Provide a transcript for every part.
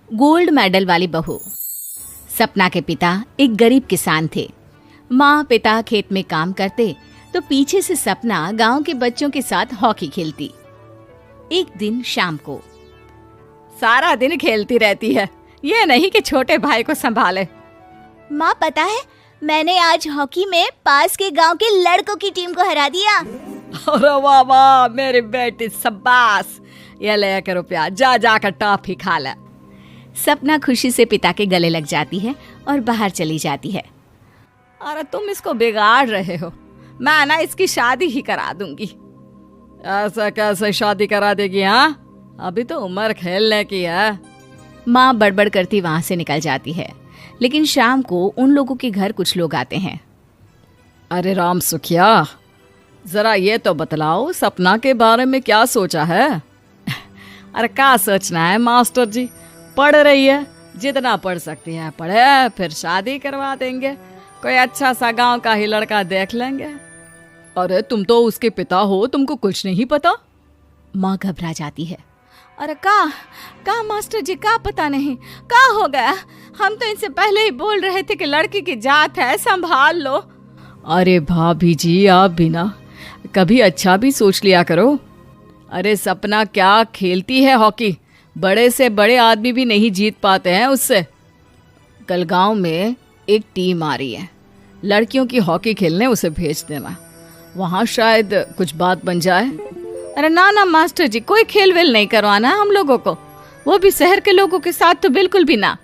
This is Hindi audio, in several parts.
गोल्ड मेडल वाली बहू। सपना के पिता एक गरीब किसान थे। माँ पिता खेत में काम करते तो पीछे से सपना गांव के बच्चों के साथ हॉकी खेलती। एक दिन शाम को, सारा दिन खेलती रहती है, ये नहीं कि छोटे भाई को संभाले। माँ पता है, मैंने आज हॉकी में पास के गांव के लड़कों की टीम को हरा दिया। अरे वाह वाह मेरी बेटी, शाबाश। ये ले के रुपया, जा जाकर टॉफी खा ले। सपना खुशी से पिता के गले लग जाती है और बाहर चली जाती है। अरे तुम इसको बिगाड़ रहे हो, मैं ना इसकी शादी ही करा दूंगी। ऐसा कैसे शादी करा देगी? हाँ, अभी तो उम्र खेलने की है। माँ बड़बड़ करती वहां से निकल जाती है। लेकिन शाम को उन लोगों के घर कुछ लोग आते हैं। अरे राम सुखिया, जरा ये तो बतलाओ, सपना के बारे में क्या सोचा है? अरे क्या सोचना है मास्टर जी, पढ़ रही है, जितना पढ़ सकती है पढ़े, फिर शादी करवा देंगे, कोई अच्छा सा गांव का ही लड़का देख लेंगे। अरे तुम तो उसके पिता हो, तुमको कुछ नहीं पता? माँ घबरा जाती है। अरे का मास्टर जी, का पता नहीं, का हो गया? हम तो इनसे पहले ही बोल रहे थे कि लड़की की जात है, संभाल लो। अरे भाभी जी, आप भी ना कभी अच्छा भी सोच लिया करो। अरे सपना क्या खेलती है हॉकी, बड़े से बड़े आदमी भी नहीं जीत पाते हैं उससे। कल गांव में एक टीम आ रही है, लड़कियों की हॉकी खेलने उसे भेज देना, वहां शायद कुछ बात बन जाए। अरे ना ना मास्टर जी, कोई खेल वेल नहीं करवाना हम लोगों को, वो भी शहर के लोगों के साथ तो बिल्कुल भी ना।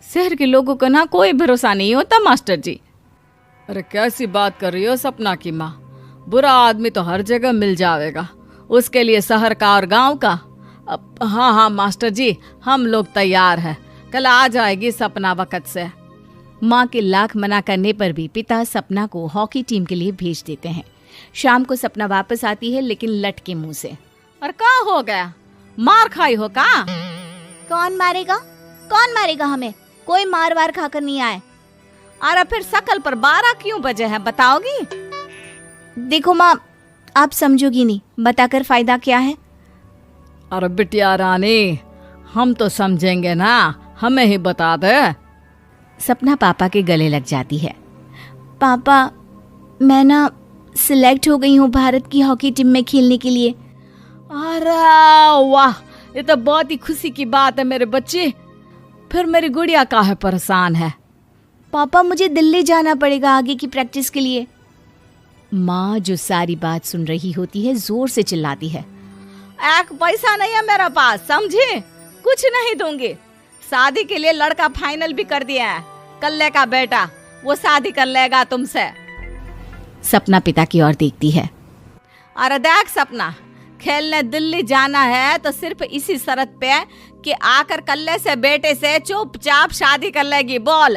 शहर के लोगों को ना कोई भरोसा नहीं होता मास्टर जी। अरे कैसी बात कर रही हो सपना की माँ, बुरा आदमी तो हर जगह मिल जाएगा, उसके लिए शहर का और गांव का। हाँ हाँ मास्टर जी, हम लोग तैयार हैं, कल आ जाएगी सपना वक्त से। माँ के लाख मना करने पर भी पिता सपना को हॉकी टीम के लिए भेज देते हैं। शाम को सपना वापस आती है, लेकिन लट के मुंह से। और क्या हो गया, मार खाई हो का? कौन मारेगा हमें? कोई मार वार खाकर नहीं आए। अरे फिर शकल पर 12 क्यों बजे हैं, बताओगी? देखो माँ, आप समझोगी नहीं, बताकर फायदा क्या है? अरे बिटिया रानी, हम तो समझेंगे ना, हमें ही बता दे। सपना पापा के गले लग जाती है। पापा, मैं ना सिलेक्ट हो गई हूँ भारत की हॉकी टीम में खेलने के लिए। अरे वाह, ये तो बहुत ही खुशी की बात है मेरे बच्चे। फिर मेरी गुड़िया काहे परेशान है? पापा, मुझे दिल्ली जाना पड़ेगा आगे की प्रैक्टिस के लिए। माँ जो सारी बात सुन रही होती है, जोर से चिल्लाती है। एक पैसा नहीं है मेरे पास, समझे? कुछ नहीं दूंगी। शादी के लिए लड़का फाइनल भी कर दिया है, कल्ले का बेटा, वो शादी कर लेगा तुमसे। सपना पिता की ओर देखती है। अरे देख सपना, खेलने दिल्ली जाना है तो सिर्फ इसी शर्त पे कि आकर कल्ले से बेटे से चुपचाप शादी कर लेगी, बोल।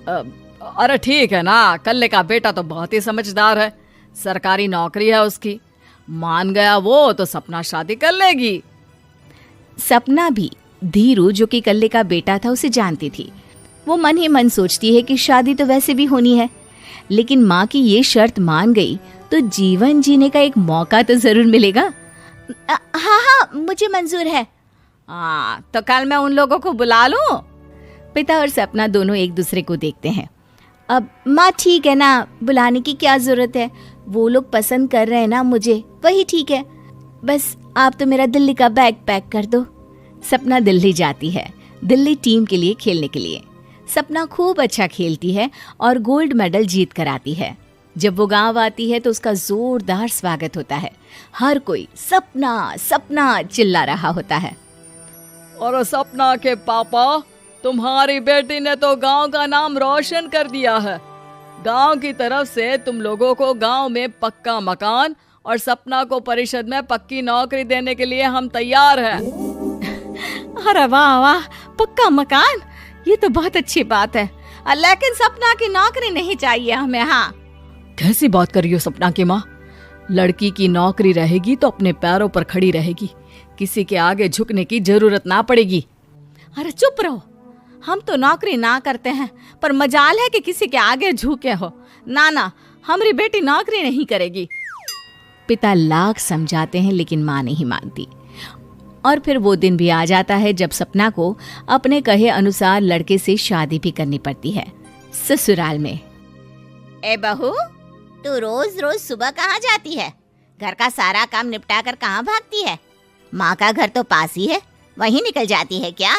अरे ठीक है ना, कल्ले का बेटा तो बहुत ही समझदार है, सरकारी नौकरी है उसकी, मान गया वो तो सपना शादी कर लेगी। सपना भी धीरू, जो कि कल्ले का बेटा था, उसे जानती थी। वो मन ही मन सोचती है कि शादी तो वैसे भी होनी है, लेकिन माँ की ये शर्त मान गई तो जीवन जीने का एक मौका तो जरूर मिलेगा। हाँ, मुझे मंजूर है। हाँ, तो कल मैं उन लोगों को बुला लूं? पिता और सपना दोनों एक दूसरे को देखते हैं। अब माँ ठीक है ना, बुलाने की क्या जरूरत है, वो लोग पसंद कर रहे हैं ना मुझे, वही ठीक है। बस आप तो मेरा दिल्ली का बैग पैक कर दो। सपना दिल्ली जाती है, दिल्ली टीम के लिए खेलने के लिए। सपना खूब अच्छा खेलती है और गोल्ड मेडल जीत कर आती है। जब वो गांव आती है तो उसका जोरदार स्वागत होता है। हर कोई सपना सपना चिल्ला रहा होता है। और सपना के पापा, तुम्हारी बेटी ने तो गांव का नाम रोशन कर दिया है। गांव की तरफ से तुम लोगों को गांव में पक्का मकान और सपना को परिषद में पक्की नौकरी देने के लिए हम तैयार हैं। अरे वाह वाह, पक्का मकान, ये तो बहुत अच्छी बात है, लेकिन सपना की नौकरी नहीं चाहिए हमें। हाँ, कैसी बात कर रही हो सपना की माँ? लड़की की नौकरी रहेगी तो अपने पैरों पर खड़ी रहेगी, किसी के आगे झुकने की जरूरत ना पड़ेगी। अरे चुप रहो, हम तो नौकरी ना करते हैं, पर मजाल है कि किसी के आगे झुके हो। ना ना, हमारी बेटी नौकरी नहीं करेगी। पिता लाख समझाते हैं लेकिन माँ नहीं मानती। और फिर वो दिन भी आ जाता है जब सपना को अपने कहे अनुसार लड़के से शादी भी करनी पड़ती है। ससुराल में। ए बहू, तू रोज रोज सुबह कहाँ जाती है? घर का सारा काम निपटा कर कहाँ भागती है? माँ का घर तो पास ही है, वहीं निकल जाती है क्या?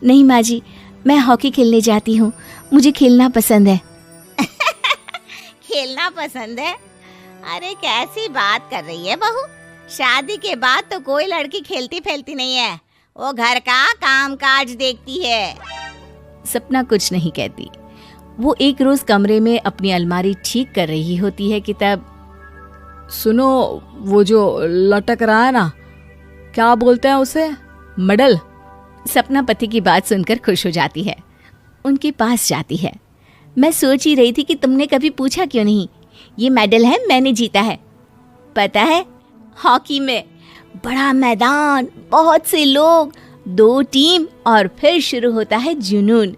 नहीं माँ जी, मैं हॉकी खेलने जाती हूँ, मुझे खेलना पसंद है। खेलना पसंद है? अरे कैसी बात कर रही है बहू, शादी के बाद तो कोई लड़की खेलती फैलती नहीं है, वो घर का काम काज देखती है। सपना कुछ नहीं कहती। वो एक रोज कमरे में अपनी अलमारी ठीक कर रही होती है कि तब सुनो, वो जो लटक रहा है ना, क्या बोलते हैं उसे? मेडल। सपना पति की बात सुनकर खुश हो जाती है, उनके पास जाती है। मैं सोच ही रही थी कि तुमने कभी पूछा क्यों नहीं। ये मेडल है, मैंने जीता है, पता है? हॉकी में बड़ा मैदान, बहुत से लोग, 2 टीम और फिर शुरू होता है जुनून।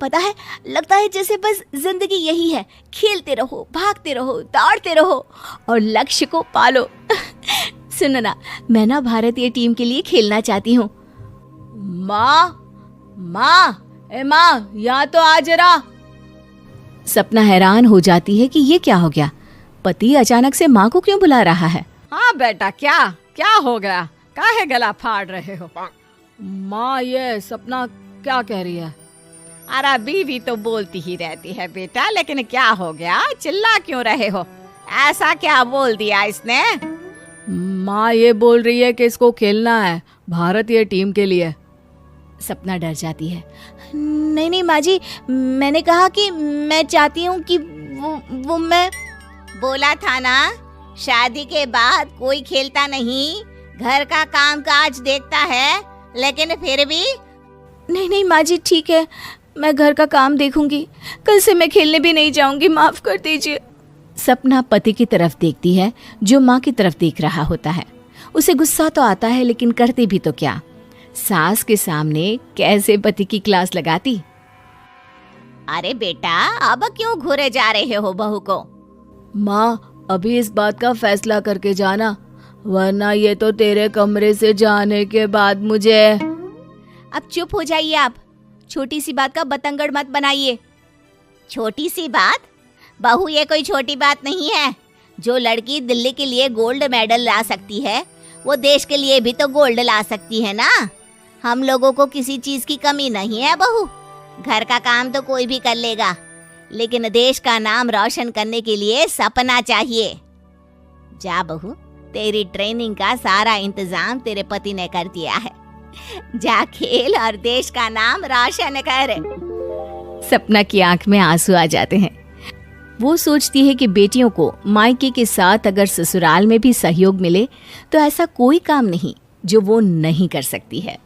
पता है, लगता है जैसे बस जिंदगी यही है, खेलते रहो, भागते रहो, दौड़ते रहो और लक्ष्य को पालो। सुनो ना, मैं ना भारतीय टीम के लिए खेलना चाहती हूँ। माँ, यहाँ तो आ जरा। सपना हैरान हो जाती है कि ये क्या हो गया, पति अचानक से माँ को क्यों बुला रहा है। हाँ बेटा, क्या हो गया? काहे गला फाड़ रहे हो? माँ, ये सपना क्या कह रही है? अरे बीवी तो बोलती ही रहती है बेटा, लेकिन क्या हो गया, चिल्ला क्यों रहे हो? ऐसा क्या बोल दिया इसने? माँ ये बोल रही है कि इसको खेलना है भारतीय टीम के लिए। सपना डर जाती है। नहीं माँ जी, मैंने कहा कि मैं चाहती हूँ कि वो मैं बोला था ना, शादी के बाद कोई खेलता नहीं, घर का काम काज देखता है, लेकिन फिर भी। नहीं माँ जी, ठीक है, मैं घर का काम देखूंगी, कल से मैं खेलने भी नहीं जाऊंगी, माफ कर दीजिए। सपना पति की तरफ देखती है जो माँ की तरफ देख रहा होता है। उसे गुस्सा तो आता है, लेकिन करती भी तो क्या, सास के सामने कैसे पति की क्लास लगाती। अरे बेटा, अब क्यों घूरे जा रहे हो बहू को? माँ, अभी इस बात का फैसला करके जाना, वरना ये तो तेरे कमरे से जाने के बाद मुझे। अब चुप हो जाइए आप, छोटी सी बात का बतंगड़ मत बनाइए। छोटी सी बात? बहू, ये कोई छोटी बात नहीं है। जो लड़की दिल्ली के लिए गोल्ड मेडल ला सकती है, वो देश के लिए भी तो गोल्ड ला सकती है ना। हम लोगों को किसी चीज की कमी नहीं है बहू, घर का काम तो कोई भी कर लेगा, लेकिन देश का नाम रोशन करने के लिए सपना चाहिए। जा बहू, तेरी ट्रेनिंग का सारा इंतजाम तेरे पति ने कर दिया है, जा खेल और देश का नाम रोशन कर। सपना की आंख में आंसू आ जाते हैं। वो सोचती है कि बेटियों को मायके के साथ अगर ससुराल में भी सहयोग मिले तो ऐसा कोई काम नहीं जो वो नहीं कर सकती है।